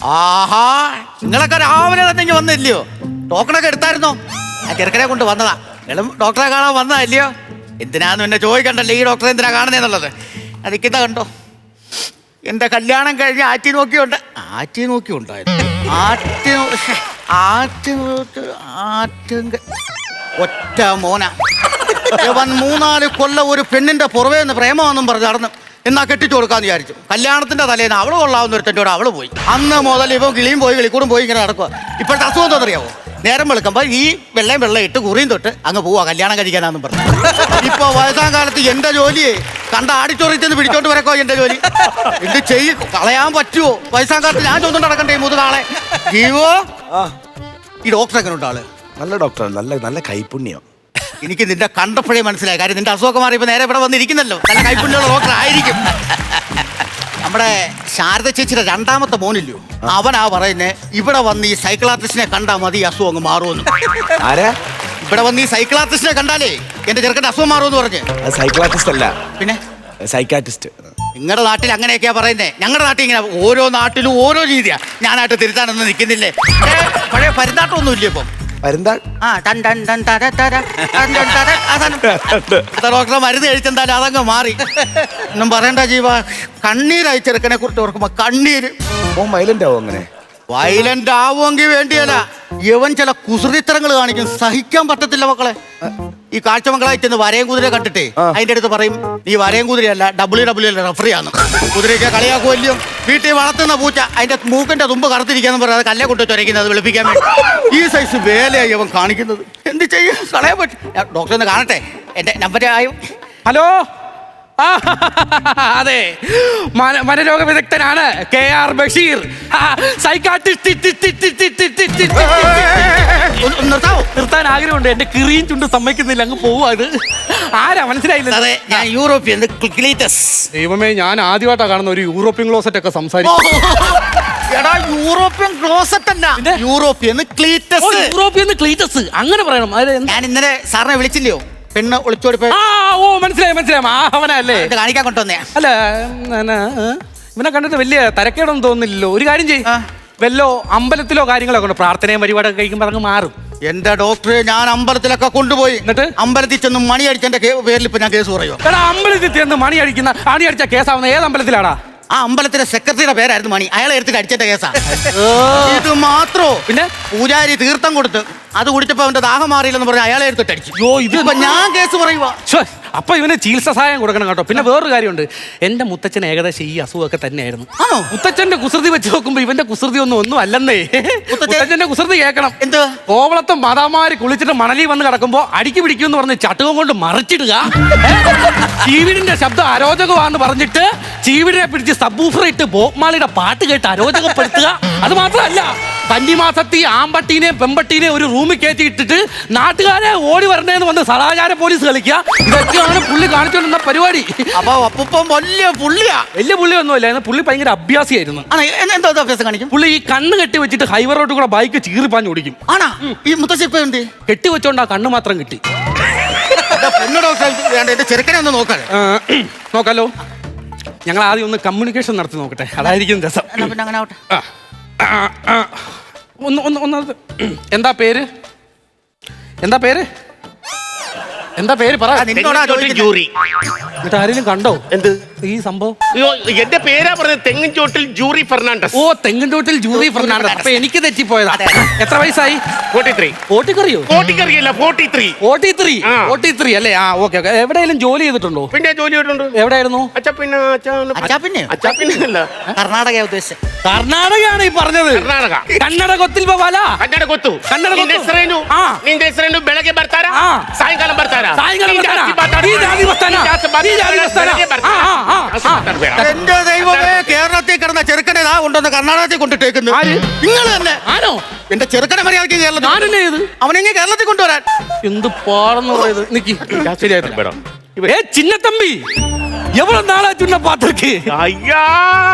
ആഹാ, നിങ്ങളൊക്കെ രാവിലെ തന്നെ വന്നില്ലയോ? ടോക്കണൊക്കെ എടുത്തായിരുന്നോ? ആ ചെറുക്കനെ കൊണ്ട് വന്നതാ. നിങ്ങളും ഡോക്ടറെ കാണാൻ വന്നതല്ലയോ? എന്തിനാന്ന് എന്നെ ചോദിക്കണ്ടല്ലോ ഈ ഡോക്ടറെ എന്തിനാ കാണുന്നതെന്നുള്ളത്. അതിക്കുന്ന കണ്ടോ, എന്റെ കല്യാണം കഴിഞ്ഞ് ആറ്റി നോക്കിയുണ്ട്. ആറ്റി നോക്കിയുണ്ടായിരുന്നു. ഒറ്റ മോന. ഇവൻ 3-4 കൊല്ലം ഒരു പെണ്ണിന്റെ പുറവേ നിന്ന് പ്രേമമെന്നും പറഞ്ഞ് നടന്നു. എന്നാ കെട്ടിച്ചു കൊടുക്കാന്ന് വിചാരിച്ചു. കല്യാണത്തിന്റെ തലേന്ന് അവള് കൊള്ളാവുന്ന ഒരുത്തൻ്റെ കൂടെ അവള് പോയി. അന്ന് മുതൽ ഇവൻ കിളിയും പോയി കിളിക്കൂടും പോയി ഇങ്ങനെ നടക്കുക. ഇപ്പോഴത്തെ അസുഖം എന്താണെന്നറിയാവോ? നേരം വെളുക്കുമ്പോൾ ഈ വെള്ളം ഇട്ട് കുറിയും തൊട്ട് അങ്ങ് പോവാ കല്യാണം കഴിക്കാനാന്നും പറഞ്ഞു. ഇപ്പൊ വയസ്സാം കാലത്ത് എന്റെ ജോലിയെ കണ്ട ആഡിറ്റോറിയത്തിൽ പിടിച്ചോണ്ട് വരക്കോ എന്റെ ജോലി. എന്ത് ചെയ്യും, കളയാൻ പറ്റുമോ? വയസ്സാം കാലത്ത് ഞാൻ ചോദിച്ചോണ്ട് നടക്കണ്ടേ മുതുകാളെ? ജീവോ, ഈ ഡോക്ടർ എങ്ങനെ ഉണ്ടാള്? നല്ല ഡോക്ടർ, നല്ല കൈപുണ്യം. എനിക്ക് നിന്റെ കണ്ടപ്പോഴേ മനസ്സിലായി. കാര്യം നിന്റെ അസുഖമൊക്കെ മാറി ഇപ്പൊ നേരെ ഇവിടെ വന്നിരിക്കുന്നല്ലോ. നല്ല കൈപ്പുണ്യമുള്ള ഡോക്ടർ ആയിരിക്കും. നമ്മുടെ ശാരദ ചേച്ചിയുടെ 2ാമത്തെ മോനില്ലയോ, അവനാ പറയുന്നേ ഇവിടെ വന്ന് ഈ സൈക്കിളാർട്ടിസ്റ്റിനെ കണ്ടാൽ മതി അസുഖം അങ്ങ് മാറുമെന്ന്. ആരാ? ഇവിടെ വന്ന് ഈ സൈക്കിളാർട്ടിസ്റ്റിനെ കണ്ടാലേ എന്റെ ചെറുക്കന്റെ അസുഖം മാറുമെന്ന് പറഞ്ഞ്. സൈക്കിളാർട്ടിസ്റ്റ് അല്ല, പിന്നെ സൈക്കാട്രിസ്റ്റ്. നിങ്ങളുടെ നാട്ടിൽ അങ്ങനെയൊക്കെയാ പറയുന്നേ. ഞങ്ങളുടെ നാട്ടിൽ ഇങ്ങനെ ഓരോ നാട്ടിലും ഓരോ രീതിയാ. ഞാനായിട്ട് തിരുത്താനൊന്നും നിൽക്കുന്നില്ലേ. പഴയ പരുന്താട്ടമൊന്നും ഇല്ലേ ഇപ്പം? ഡോക്ടറെ മരുന്ന് കഴിച്ചെന്തായാലും അതങ്ങ് മാറി. ഒന്നും പറയണ്ട ജീവ. കണ്ണീരായി ചെറുക്കനെ കുറിച്ച് ഓർക്കുമ്പോ കണ്ണീര്. വയലന്റ് ആവും. അങ്ങനെ വയലന്റ് ആവുമെങ്കിൽ വേണ്ടിയല്ല, യവൻ ചില കുസൃതിത്തരങ്ങൾ കാണിക്കും. സഹിക്കാൻ പറ്റത്തില്ല മക്കളെ. ഈ കാഴ്ചമംഗളായി ചെന്ന് വരയും കുതിര കണ്ടിട്ടേ അതിന്റെ അടുത്ത് പറയും, നീ വരയും കുതിരയല്ല WWE റഫറി ആണ്. കുതിരയ്ക്ക് കളിയാക്കുമല്ലോ. വീട്ടിൽ വളർത്തുന്ന പൂച്ച അതിന്റെ മൂക്കിന്റെ തുമ്പ് കറുത്തിരിക്കാന്ന് പറയാതെ കല്ലെ കൊണ്ട് ചൊരയ്ക്കുന്നത് വെളുപ്പിക്കാൻ വേണ്ടി. ഈ സൈസ് വേലയായി അവൻ കാണിക്കുന്നത്. എന്ത് ചെയ്യും, കളയാൻ പറ്റും. ഡോക്ടറെ ഒന്ന് കാണട്ടെ. എന്റെ നമ്പർ ആയോ? ഹലോ, അതെ, മനരോഗ വിദഗ്ധനാണ് KR ബഷീർ. നിർത്താൻ ആഗ്രഹമുണ്ട്. എന്റെ കിറിയും ചുണ്ട് സമ്മതിക്കുന്നില്ല, അങ്ങ് പോവും. അത് ആരാ മനസ്സിലായില്ല? അതെ, ഞാൻ യൂറോപ്യൻ ക്ലീറ്റസ്. ദൈവമേ, ഞാൻ ആദ്യമായിട്ടാ കാണുന്ന ഒരു യൂറോപ്യൻ ക്ലോസറ്റ് ഒക്കെ സംസാരിക്കും. എടാ, യൂറോപ്യൻ ക്ലോസറ്റ് അല്ല, യൂറോപ്യൻ ക്ലീറ്റസ്. യൂറോപ്യൻ ക്ലീറ്റസ് അങ്ങനെ പറയണം. ഞാൻ ഇന്നലെ സാറിനെ വിളിച്ചില്ലയോ, പെണ്ണ് ഒളിച്ചോടിപ്പോയി? ഓ, മനസ്സിലായി. അവനല്ലേ കാണിക്കാൻ കൊണ്ടുവന്നേ? അല്ല, ഇവനെ കണ്ടിട്ട് വലിയ തരക്കേടൊന്നും തോന്നുന്നില്ലല്ലോ. ഒരു കാര്യം ചെയ്യും, വല്ലോ അമ്പലത്തിലോ കാര്യങ്ങളൊക്കെ ഉണ്ട്, പ്രാർത്ഥനയും പരിപാടിയൊക്കെ കഴിക്കുമ്പോൾ അതങ്ങ് മാറും. എന്റെ ഡോക്ടറെ ഞാൻ അമ്പലത്തിലൊക്കെ കൊണ്ടുപോയി. എന്നിട്ട് അമ്പലത്തിൽ ചെന്ന് മണി അടിച്ചെന്റെ പേരിൽ ഇപ്പൊ ഞാൻ കേസ് പറയുമോ? അമ്പലത്തിൽ ചെന്ന് മണി അടിച്ച കേസാവുന്ന ഏത് അമ്പലത്തിലാടാ? ആ അമ്പലത്തിലെ സെക്രട്ടറിയുടെ പേരായിരുന്നു മണി. അയാളെ എടുത്തിട്ട് അടിച്ചെന്റെ കേസാ. ഇത് മാത്രോ? പിന്നെ പൂജാരി തീർത്ഥം കൊടുത്ത് അത് കുടിച്ചപ്പോ അവന്റെ ദാഹം മാറിയില്ലെന്ന് പറഞ്ഞ് അയാളെ എടുത്തിട്ട് അടിച്ചു. ഇതിപ്പോ ഞാൻ കേസ് പറയുക. അപ്പൊ ഇവന് ചികിത്സ സഹായം കൊടുക്കണം കേട്ടോ. പിന്നെ വേറൊരു കാര്യമുണ്ട്, എന്റെ മുത്തച്ഛൻ ഏകദേശം ഈ അസുഖമൊക്കെ തന്നെയായിരുന്നു. മുത്തച്ഛന്റെ കുസൃതി വെച്ച് നോക്കുമ്പോ ഇവന്റെ കുസൃതി ഒന്നും അല്ലെന്നേ. മുത്തച്ഛന്റെ കുസൃതി കേൾക്കണം. എന്ത്? കോവളത്തും മാതാമാര് കുളിച്ചിട്ട് മണലി വന്ന് കിടക്കുമ്പോ അടിക്ക് പിടിക്കുമെന്ന് പറഞ്ഞ് ചട്ടുകം കൊണ്ട് മറിച്ചിടുക, ചീവിടിന്റെ ശബ്ദം അരോചകമാണെന്ന് പറഞ്ഞിട്ട് ചീവിടിനെ പിടിച്ച് സബ്ബൂഫർ ഇട്ട് ബോബ്മാളിയുടെ പാട്ട് കേട്ട് അരോചകപ്പെടുത്തുക. അത് മാത്രമല്ല, കന്നിമാസത്തി ആമ്പട്ടീനെയും പെമ്പട്ടീനെയും ഒരു റൂമിൽ കയറ്റി ഇട്ടിട്ട് നാട്ടുകാരെ ഓടി വരണേന്ന് വന്ന് സദാചാര പോലീസ് കളിക്കുക. ഇതൊക്കെയാണ് പുള്ളി കാണിച്ചുകൊണ്ടിരുന്ന പരിപാടി. അപ്പൊ അപ്പൂപ്പൻ വലിയ പുള്ളിയൊന്നുമില്ല, പുള്ളി ഭയങ്കര അഭ്യാസിയായിരുന്നു. എന്താ അഭ്യാസം കാണിക്കും? പുള്ളി ഈ കണ്ണ് കെട്ടി വെച്ചിട്ട് ഹൈവേ റോഡിൽ കൂടെ ബൈക്ക് ചീറിപ്പാഞ്ഞ് ഓടിക്കും. ആണാ? ഈ മുത്തശ്ശിപ്പുണ്ട് കെട്ടി വെച്ചോണ്ട് ആ കണ്ണ് മാത്രം കിട്ടി. എന്റെ ചെറുക്കനെ ഒന്ന് നോക്കാലോ. ഞങ്ങൾ ആദ്യം ഒന്ന് കമ്മ്യൂണിക്കേഷൻ നടത്തി നോക്കട്ടെ, അതായിരിക്കും രസം. അങ്ങനെ ആവട്ടെ. എന്താ പേര് പറ. ജൂറി. എന്നിട്ട് ആരെങ്കിലും കണ്ടോ എന്ത് ഈ സംഭവം? എന്റെ പേരാ പറഞ്ഞത്, തെങ്ങിൻചോട്ടിൽ ജൂറി ഫെർണാണ്ടസ്. ഓ, തെങ്ങിൻചോട്ടിൽ ജൂറി ഫെർണാണ്ടസ്. അപ്പൊ എനിക്ക് തെറ്റിപ്പോയതാ. എത്ര വയസ്സായി? 43. കോട്ടിക്കറിയോ? കോട്ടിക്കറിയല്ല, 43 അല്ലേ? ആ, ഓക്കെ. എവിടെയെങ്കിലും ജോലി ചെയ്തിട്ടുണ്ടോ? പിന്നെ ജോലി ചെയ്തിട്ടുണ്ട്. എവിടെയായിരുന്നു? കർണാടക ഉദ്ദേശിച്ചത്. കർണാടകയാണ് ഈ പറഞ്ഞത്. ಕನ್ನಡ ಗೊತ್ತಿಲ್ವಾ? ಕನ್ನಡ ಗೊತ್ತು. ನಿನ್ನ ಹೆಸರೇನು? ಬೆಳಗ್ಗೆ ಬರ್ತಾರಾ, ಸಾಯಂಕಾಲ ಬರ್ತಾರಾ? എന്റെ ദൈവമേ, കേരളത്തിൽ കിടന്ന ചെറുക്കനെ കൊണ്ടുവന്ന് കർണാടകത്തിൽ കൊണ്ടിട്ടേക്കുന്നു. നിങ്ങൾ തന്നെ ആണോ? എന്റെ ചെറുക്കനെ മര്യാദയ്ക്ക് കേരളത്തിൽ അവനെങ്ങനെ കേരളത്തിൽ കൊണ്ടുവരാൻ? എന്ത് പാടെന്ന് പറയുന്നത്. ചിന്ന തമ്പി, எவ்வளவு நாளாச்சு உன்னை பார்த்திருக்கு? ஐயா,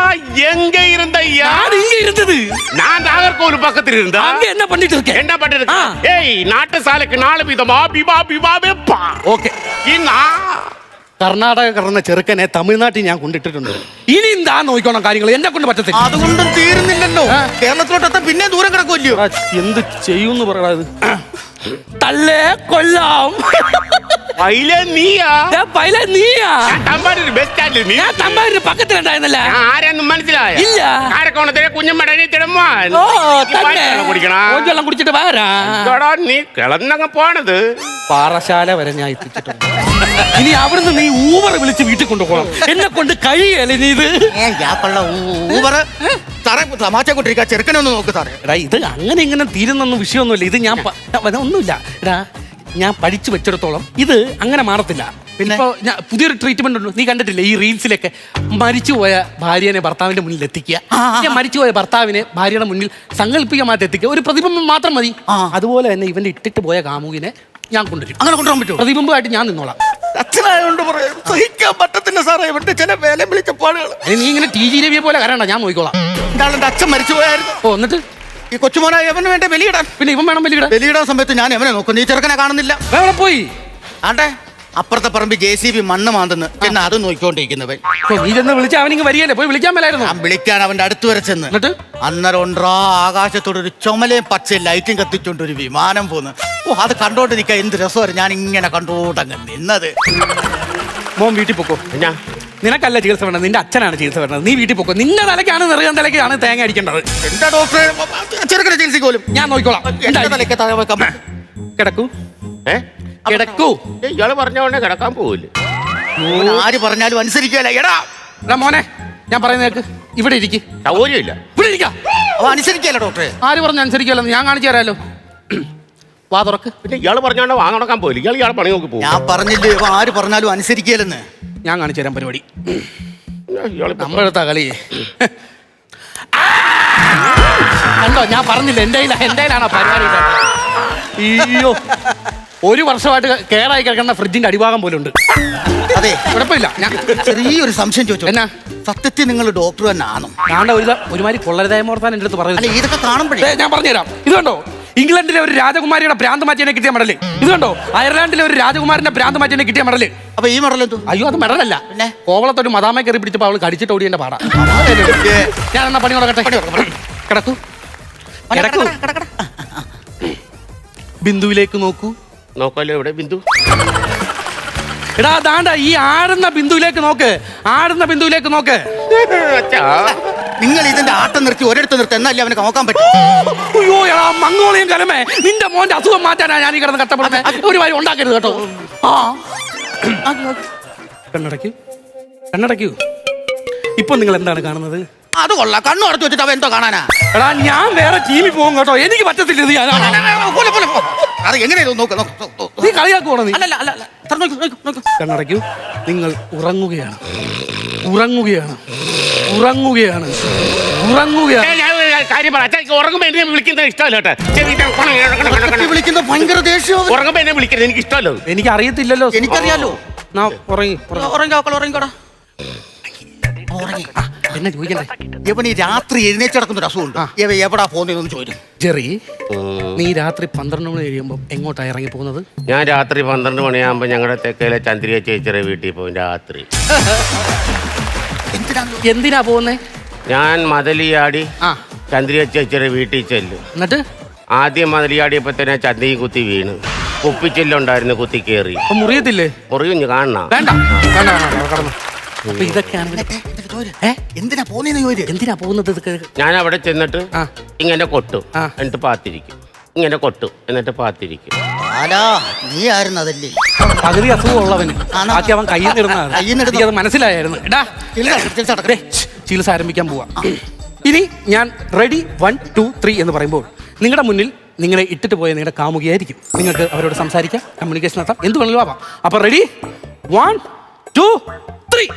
எங்க இருந்தய்யா? நான் இங்க இருந்தது. நான் நாகர்கோவில் பக்கத்துல இருந்தா. அங்க என்ன பண்ணிட்டு இருக்க? என்ன பண்ணிட்டு இருக்க? ஏய், நாட்டு சாலைக்கு 4 விதமா பிபா வைப்பா. ஓகே. കർണാടക കിടന്ന ചെറുക്കനെ തമിഴ്നാട്ടിൽ ഞാൻ കൊണ്ടിട്ടിട്ടുണ്ട്. ഇനി എന്താ നോക്കണം കാര്യങ്ങൾ, എന്നെ കൊണ്ട് പറ്റത്തില്ല. അതുകൊണ്ടും തീരുന്നില്ലല്ലോ. കേരളത്തിലോട്ടെത്താൻ പിന്നെ ദൂരം കിടക്കുമല്ലോ. എന്ത് ചെയ്യൂന്ന് പറയണത്? തള്ളേ കൊല്ലാം. നീയാ തമ്പാനൂര് ബസ് സ്റ്റാൻഡിൽ ഞാൻ തമ്പാനൂര് പക്കത്തിലുണ്ടായിരുന്നല്ല. ആരെന്നും മനസ്സിലായ ഇല്ല. കാരക്കോണത്തിലെ കുഞ്ഞമ്മടനെ തിടമാൻ വെള്ളം കുടിച്ചിട്ട് വാരാ. നീ കിളന്നങ്ങ് പോണത് പാറശാല വരെ ഞാൻ എത്തിച്ചിട്ടുണ്ട്. ഇനി അവിടുന്ന് നീ ഊബർ വിളിച്ച് വീട്ടിൽ കൊണ്ടുപോകണം. എന്നെ കൊണ്ട് കഴിയല്ലേ നീ ഇത്? തമാശ കൊണ്ടിരിക്കുക. ചെറുക്കനെ ഒന്ന് നോക്ക് സാറേ. എടാ ഇത് അങ്ങനെ ഇങ്ങനെ തീരുന്നൊന്നും വിഷയമൊന്നുമില്ല. ഇത് ഞാൻ ഒന്നുമില്ല. എടാ ഞാൻ പഠിച്ചു വെച്ചിടത്തോളം ഇത് അങ്ങനെ മാറത്തില്ല. പിന്നെ ഇപ്പൊ പുതിയൊരു ട്രീറ്റ്മെന്റ് ഉണ്ട്, നീ കണ്ടിട്ടില്ലേ ഈ റീൽസിലൊക്കെ? മരിച്ചുപോയ ഭാര്യനെ ഭർത്താവിന്റെ മുന്നിൽ എത്തിക്കുക, മരിച്ചുപോയ ഭർത്താവിനെ ഭാര്യയുടെ മുന്നിൽ സങ്കല്പിക്കാൻ മാറ്റി എത്തിക്കുക. ഒരു പ്രതിബിംബം മാത്രം മതി. അതുപോലെ തന്നെ ഇവന്റെ ഇട്ടിട്ട് പോയ കാമുകിനെ ഞാൻ കൊണ്ടുവരും. അങ്ങനെ കൊണ്ടുപോകാൻ പറ്റുമോ? പ്രതിബിംബമായിട്ട് ഞാൻ നിന്നോളാം. അച്ഛനായോണ്ട് പറയാം, സഹിക്കാൻ പറ്റത്തില്ല സാറേ ഇവിടുത്തെ ചില വേല വിളിച്ച പാടുകൾ. നീ ഇങ്ങനെ ടി ജി രവിയെ പോലെ കരണ്ട, ഞാൻ നോക്കിക്കോളാം. എന്താണ് എന്റെ അച്ഛൻ മരിച്ചു പോയായിരുന്നു. ഓ എന്നിട്ട് ഈ കൊച്ചുമോനെ എവന് വേണ്ട ബലിയിടാൻ. പിന്നെ ഇവൻ വേണം ബലിയിടാൻ. ബലിയിടാൻ സമയത്ത് ഞാൻ എവനെ നോക്കും, നീ ചെറുക്കനെ കാണുന്നില്ല. എവിടെ പോയി? ആട്ടെ അപ്പുറത്തെ പറമ്പ് JCB മണ്ണ് മാന്തെന്ന് എന്ന് അത് നോക്കിക്കൊണ്ടിരിക്കുന്നവൻ. നീ ചെന്ന് വിളിച്ച അവനിങ്ങ് വരികയല്ലേ, പോയി വിളിക്കാൻ മേലായിരുന്നു. ഞാൻ വിളിക്കാൻ അവന്റെ അടുത്ത് വരെ ചെന്ന്. എന്നിട്ട് അന്നേരം ഒണ്ടാ ആകാശത്തോട് ഒരു ചുമലയും പച്ചയും ലൈറ്റും കത്തിച്ചോണ്ട് ഒരു വിമാനം പോന്ന്. ഓ അത് കണ്ടോണ്ട് നിൽക്കാൻ എന്ത് രസമായിരുന്നു. ഞാൻ ഇങ്ങനെ കണ്ടോട്ടങ്ങ് നിന്നത്. മോൻ വീട്ടിൽ പൊക്കോ. നിനക്കല്ല ചികിത്സ വേണ്ടത്, നിന്റെ അച്ഛനാണ് ചികിത്സ വേണ്ടത്. നീ വീട്ടിൽ പൊക്കോ. നിന്റെ തലയ്ക്കാണ് നെറുകാൻ തലയ്ക്കാണ് തേങ്ങ അടിക്കേണ്ടത്. എന്താ ഡോക്ടറെ ചെറുക്കനെ ചികിത്സിക്ക് പോലും ഞാൻ നോക്കിക്കോളാം. കിടക്കൂ കിടക്കൂ. ഇയാള് പറഞ്ഞോണ്ട് കിടക്കാൻ പോവില്ലേ? ആര് പറഞ്ഞാലും അനുസരിക്കല. എടാ മോനെ ഞാൻ പറയുന്നേക്ക്, ഇവിടെ ഇരിക്കും. സൗകര്യമില്ല, ഇവിടെ ഇരിക്കാം. അവ അനുസരിക്കല ഡോക്ടറെ. ആര് പറഞ്ഞു അനുസരിക്കല്ലോ? ഞാൻ കാണിച്ചു തരാമല്ലോ. വാ തുറക്ക്. പിന്നെ ഇയാള് പറഞ്ഞോണ്ട് വാങ്ങ നടക്കാൻ പോയില്ല. ഇയാളെ പണി നോക്കി പോകും. ഞാൻ പറഞ്ഞില്ലേ ഇവ ആര് പറഞ്ഞാലും അനുസരിക്കലെന്ന്. ഞാൻ കാണിച്ചു തരാം പരിപാടി. നമ്മളെടുത്താ കളി കണ്ടോ? ഞാൻ പറഞ്ഞില്ല എന്റെ കയ്യിലാണോ പരിപാടി. അയ്യോ ഒരു വർഷമായിട്ട് കേടായി കിടക്കുന്ന ഫ്രിഡ്ജിന്റെ അടിഭാഗം പോലും ഉണ്ട്. അതെ കുഴപ്പമില്ല. ഞാൻ ചെറിയൊരു സംശയം ചോദിച്ചു. എന്നാ സത്യത്തിൽ നിങ്ങൾ ഡോക്ടർ തന്നെ ആണോ? കാണാൻ ഒരുമാതിരി കൊള്ളരുതായ മോർത്താൻ എന്റെ അടുത്ത് പറഞ്ഞു. ഇതൊക്കെ കാണുമ്പോഴേ ഞാൻ പറഞ്ഞുതരാം. ഇത് കണ്ടോ? ഇംഗ്ലണ്ടിലെ ഒരു രാജകുമാരിയുടെ ഭ്രാന്ത് മാറ്റിയെ കിട്ടിയ മെഡല്. ഇത് കണ്ടോ? അയർലാൻഡിലെ ഒരു രാജകുമാരന്റെ ഭ്രാന്ത് മാറ്റിയെ കിട്ടിയ മെഡല്. അപ്പൊ ഈ മെഡൽ എന്തോ? അയ്യോ അത് മെഡലല്ല. പിന്നെ കോവളത്തൊരു മദാമയെ കയറി പിടിച്ചപ്പോ അവള് കടിച്ചിട്ട് ഓടിയന്റെ പാടാ. ഞാൻ എന്നാ പണി കൊടുക്കട്ടെ. കിടക്കൂ കിടക്കൂ. ബിന്ദുവിലേക്ക് നോക്കൂ. നോക്കാലോ എവിടെ ബിന്ദു? എടാ ദാണ്ട ഈ ആടുന്ന ബിന്ദുവിലേക്ക് നോക്ക്. ആടുന്ന ബിന്ദുവിലേക്ക് നോക്ക്. നിങ്ങൾ ഇതിന്റെ ആട്ടം നിർത്തി ഒരിടത്ത് നിർത്തി എന്നല്ലേ അവനെ നോക്കാൻ പറ്റും. അയ്യോ എടാ മംഗോളിയൻ കലമേ, നിന്റെ മോന്റെ അസുഖം മാറ്റാനാ ഞാൻ ഈ കിടന്ന് കഷ്ടപ്പെടുന്നത്. ഒരു കാര്യം ഉണ്ടാക്കരുത് കേട്ടോ. കണ്ണടയ്ക്കൂ കണ്ണടയ്ക്കൂ. ഇപ്പൊ നിങ്ങൾ എന്താണ് കാണുന്നത്? അത് കൊള്ളാം. കണ്ണു അടച്ചു വെച്ചിട്ട് അവൻ എന്തോ കാണാനാ? എടാ ഞാൻ വേറെ ടീമിൽ പോകും കേട്ടോ, എനിക്ക് പറ്റത്തില്ല. ഇത് അത് എങ്ങനെയാ നോക്ക്. നീ കളിയാക്കുവാണോ നീ? കണ്ണടയ്ക്കൂ. നിങ്ങൾ ഉറങ്ങുകയാണ് ഉറങ്ങുകയാണ് ഉറങ്ങുകയാണ് ഉറങ്ങുകയാണ്. കാര്യം പറ. ഉറങ്ങുമ്പോ എന്നെ വിളിക്കുന്നത് ഇഷ്ടമല്ല കേട്ടോ. വിളിക്കുന്ന ഭയങ്കര ദേഷ്യം. ഉറങ്ങുമ്പോ എന്നെ വിളിക്കുന്നത് എനിക്ക് ഇഷ്ടമല്ലോ. എനിക്ക് അറിയത്തില്ലല്ലോ. എനിക്കറിയാലോ. ഉറങ്ങിക്കോടാ. എന്നെ ചോദിക്കണ്ടേ? ഇവൻ ഈ രാത്രി എഴുന്നേച്ചടക്കുന്ന ഒരു അസുഖമുണ്ട്. ഇവ എവിടാ പോകുന്നതെന്ന് ചോദിക്കും. ജെറി നീ രാത്രി 12 മണി കഴിയുമ്പോ എങ്ങോട്ടാ ഇറങ്ങി പോകുന്നത്? ഞാൻ രാത്രി 12 മണിയാകുമ്പോ ഞങ്ങളുടെ തെക്കയിലെ ചന്ദ്രിക ചേച്ചിയുടെ വീട്ടിൽ പോകും. രാത്രി എന്തിനാ പോകുന്നേ? ഞാൻ മതലിയാടി ചന്ദ്രിക ചേച്ചിയുടെ വീട്ടിൽ ചെല്ലും. എന്നിട്ട് ആദ്യം മതലിയാടിയപ്പോ തന്നെ ചന്തിയും കുത്തി വീണ്. കുപ്പിച്ചില്ലുണ്ടായിരുന്നു, കുത്തി കയറി. മുറിയത്തില്ലേ? മുറിയുഞ്ഞു കാണണം. വേണ്ട കടന്നു. ഇതൊക്കെയാണ് എന്തിനാ പോകുന്നത്? എന്തിനാ പോകുന്നത്? ഞാൻ അവിടെ ചെന്നിട്ട് ഇങ്ങനെ കൊട്ടും, എന്നിട്ട് പാത്തിരിക്കും. ഇങ്ങനെ കൊട്ടും എന്നിട്ട് പാത്തിരിക്കും. നീ ആയിരുന്നു അതല്ലേ? പകുതി അസുഖമുള്ളവന് ബാക്കി അവൻ കയ്യിൽ അത് മനസ്സിലായിരുന്നു. ചികിത്സ ആരംഭിക്കാൻ പോവാ. ഇനി ഞാൻ റെഡി 1 2 3 എന്ന് പറയുമ്പോൾ നിങ്ങളുടെ മുന്നിൽ നിങ്ങളെ ഇട്ടിട്ട് പോയ നിങ്ങളുടെ കാമുകിയായിരിക്കും. നിങ്ങൾക്ക് അവരോട് സംസാരിക്കാം, കമ്മ്യൂണിക്കേഷൻ നടത്താം, എന്ത് വേണമെങ്കിലും ആവാം. അപ്പൊ റെഡി 1 2 3.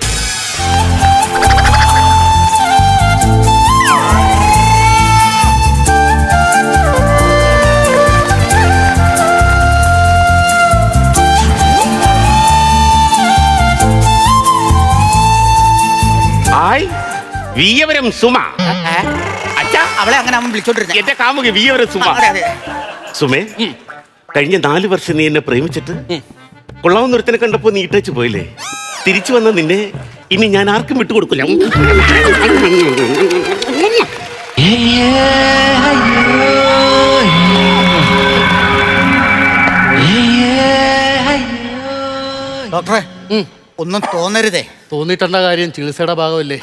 വീയവരം സുമ. അച്ഛാ അവളെ അങ്ങനെ അവൻ വിളിച്ചോണ്ടിരുന്ന എന്റെ കാമുകി വീയവരം സുമ. സുമേ, കഴിഞ്ഞ 4 വർഷം നീ എന്നെ പ്രേമിച്ചിട്ട് കൊള്ളാവുന്ന ഒരുത്തിനെ കണ്ടപ്പോ നീ ഇട്ടേച്ച് പോയില്ലേ? തിരിച്ചു വന്ന നിന്നെ ഇനി ഞാൻ ആർക്കും വിട്ടുകൊടുക്കില്ല. ഡോക്ടറെ ഒന്നും തോന്നരുതേ. തോന്നിയിട്ടുണ്ട കാര്യം ചികിത്സയുടെ ഭാഗമല്ലേ.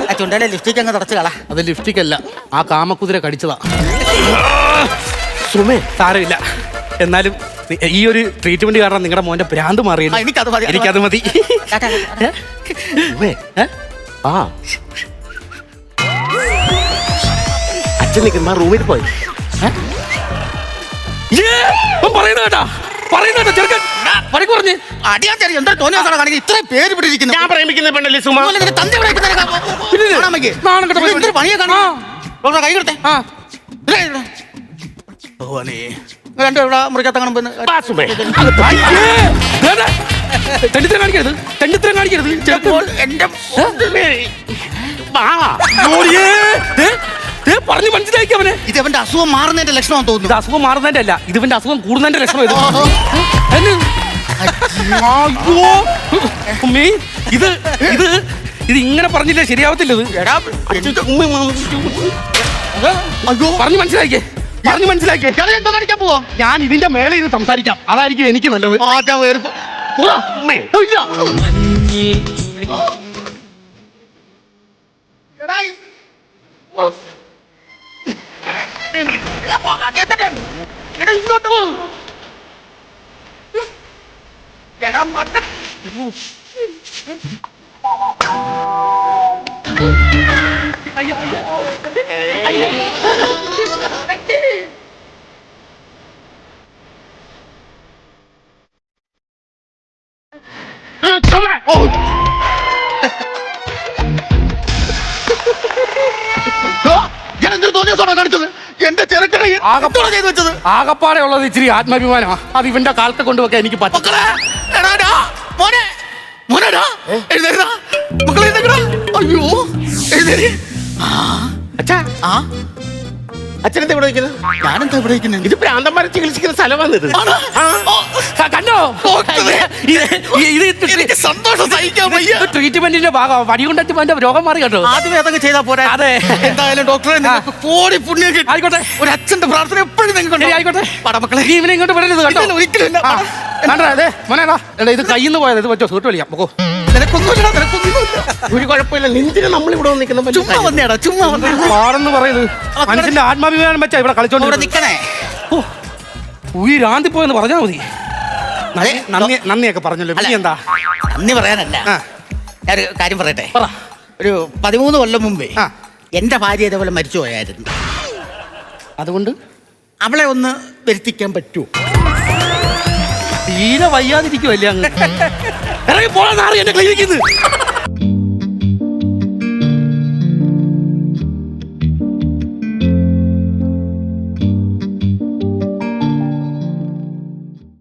ആ ചുണ്ടയിലെ ലിപ്സ്റ്റിക് അങ്ങ് തുടച്ചു കളാ. അത് ലിപ്സ്റ്റിക് അല്ല, ആ കാമക്കുതിര കടിച്ചതാ. സുമേ, സാരമില്ല. എന്നാലും ഈ ഒരു ട്രീറ്റ്മെന്റ് കാരണം നിങ്ങളുടെ മോന്റെ ഭ്രാന്ത് മാറിയില്ല. എനിക്കത് മതി. എനിക്കത് മതി. സുമേ, ആ അച്ഛൻ നിൽക്കുന്ന റൂമിൽ പോയി. എന്താ തോന്നിയ കാണിക്കുന്നത്? ഇത്രയും പേര് പിടിച്ചിരിക്കുന്നു. ഞാൻ പ്രേമിക്കുന്ന പെണ്ണല്ലേ സുമ? തന്റെ പണിയെ കാണാ. ഡോക്ടറെ കൈ കൊടുത്തേ. രണ്ടു ഇവിടെ മുറിക്കകത്ത് കാണുമ്പോ വാ സുമേ. തെണ്ടിത്തരം കാണിക്കരുത്, തെണ്ടിത്തരം കാണിക്കരുത്. എന്റെ വാ. പറഞ്ഞു മനസ്സിലാക്കി അവനെ. ഇത് അവന്റെ അസുഖം മാറുന്നതിന്റെ ലക്ഷണമെന്ന് ഇത് തോന്നുന്നു. അസുഖം മാറുന്നതിന്റെ അല്ല, ഇതിവന്റെ അസുഖം കൂടുന്നതിന്റെ ലക്ഷണം. ഇത് അയ്യോ ഉമ്മേ, ഇത് ഇത് ഇത് ഇങ്ങനെ പറഞ്ഞില്ലേ ശരിയാവത്തില്ല. ഇത് അയ്യോ പറഞ്ഞു മനസ്സിലാക്കിയേ, പറഞ്ഞു മനസ്സിലാക്കിയേ. എന്താ കാണിക്കാൻ പോവാ? ഞാൻ ഇതിന്റെ മേലെ ഇത് സംസാരിക്കാം, അതായിരിക്കും എനിക്ക് നല്ലത്. എന്റെ ചെറുക്കനെ ചെയ്ത് വെച്ചത് ആകപ്പാടെ ഉള്ളത് ഇച്ചിരി ആത്മാഭിമാനമാ. അത് ഇവന്റെ കാലത്തെ കൊണ്ടുവെക്കാൻ എനിക്ക് പറ്റും. അയ്യോ എഴുന്നേരി. അച്ഛാ, ആ അച്ഛനെന്താ ഇവിടെ നിൽക്കുന്നത്? ഞാനെന്താ ഇവിടെ ഇരിക്കുന്നത്? ഇത് പ്രാന്തന്മാരെ ചികിത്സിക്കുന്ന സ്ഥലമാണ് ഇത്. കണ്ടോ, എനിക്ക് സന്തോഷം സഹിക്കാൻ വയ്യ. ട്രീറ്റ്മെന്റിന്റെ ഭാഗം വടി കൊണ്ടു എന്റെ രോഗം മാറി കേട്ടോ. ആദ്യമേ അതൊക്കെ ചെയ്താ പോരാ. അതെ. എന്തായാലും ഡോക്ടറെ നിങ്ങൾക്ക് കോടി പുണ്യം കിട്ടും. ആയിക്കോട്ടെ, ഒരു അച്ഛന്റെ പ്രാർത്ഥന എപ്പോഴും നിങ്ങൾക്ക് ആയിക്കോട്ടെ. പടമക്കളെ നീ ഇവനെ ഇങ്ങോട്ട് വരരുത് കേട്ടോ. ഒരിക്കലും ഇല്ല. കണ്ടേ മോനേടാ, ഇത് കയ്യിൽ നിന്ന് പോയത്. ഇത് പറ്റോ സൂട്ട് വലിക്കാം. പോകോ. നിനക്കൊന്നുമില്ല, നിനക്കൊന്നുമില്ല. ഒരു കുഴപ്പമില്ല. നിന്തിന് നമ്മളിവിടെ നിൽക്കുന്ന ചുമ്മാ വന്നേടാ, ചുമ്മാ വന്നേ. പാടെന്ന് പറയുന്നത് മനുഷ്യന്റെ ആത്മാഭിമാനം വെച്ചാ ഇവിടെ അവിടെ കളിച്ചോണ്ട് നിക്കണേ. ഉയരാന്തി പോയെന്ന് പറഞ്ഞാൽ മതി. നന്ദിയൊക്കെ പറഞ്ഞല്ലോ. നീ എന്താ നന്ദി പറയാനല്ല, ഞാനൊരു കാര്യം പറയട്ടെ. പറ. ഒരു 13 കൊല്ലം മുമ്പേ ആ. എന്റെ ഭാര്യ ഇതേപോലെ മരിച്ചു പോയായിരുന്നു. അതുകൊണ്ട് അവളെ ഒന്ന് വരുത്തിക്കാൻ പറ്റുമോ? തീരെ വയ്യാതിരിക്കുമല്ലേ അങ്ങ്. ഇറങ്ങി പോകാൻ എന്നെ ക്ലിനിക്കിന്ന്.